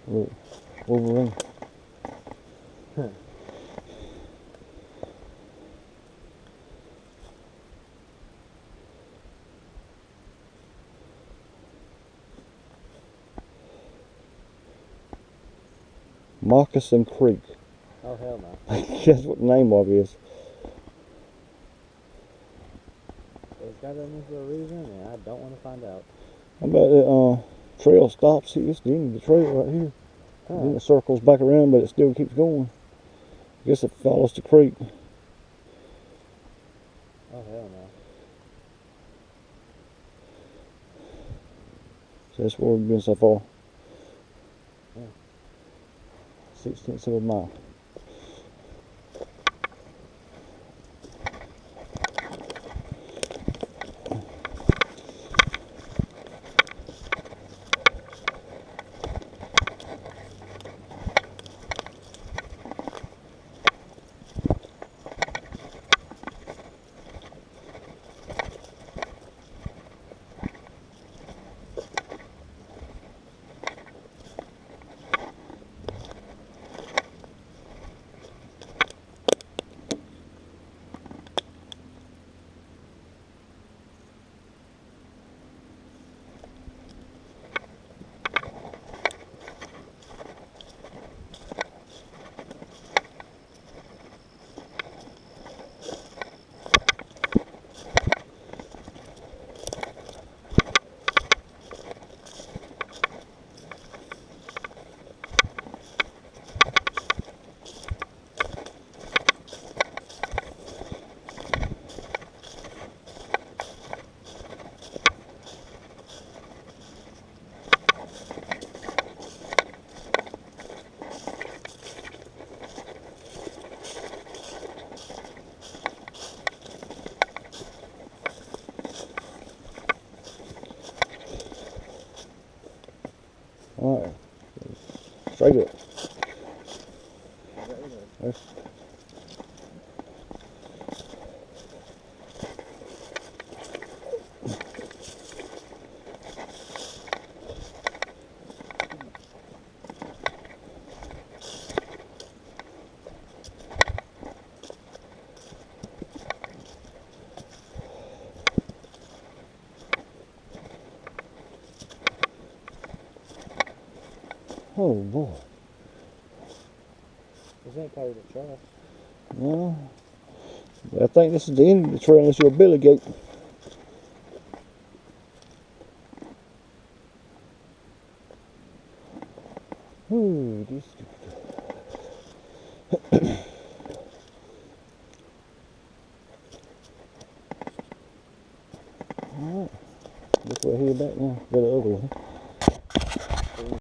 Look, Wolverine. Moccasin Creek. Oh, hell no. That's what the name of it is. It's got that name for a reason, and I don't want to find out. How about the trail stops here? It's the end of the trail right here. Then it circles back around, but it still keeps going. I guess it follows the creek. Oh, hell no. So that's where we've been so far. Yeah. 0.6 of a mile. All right, straight up. That's, oh boy. This ain't part of the trail. No, I think this is the end of the trail unless you're a billy goat. Ooh, this. Alright, this way here back now, go the other way.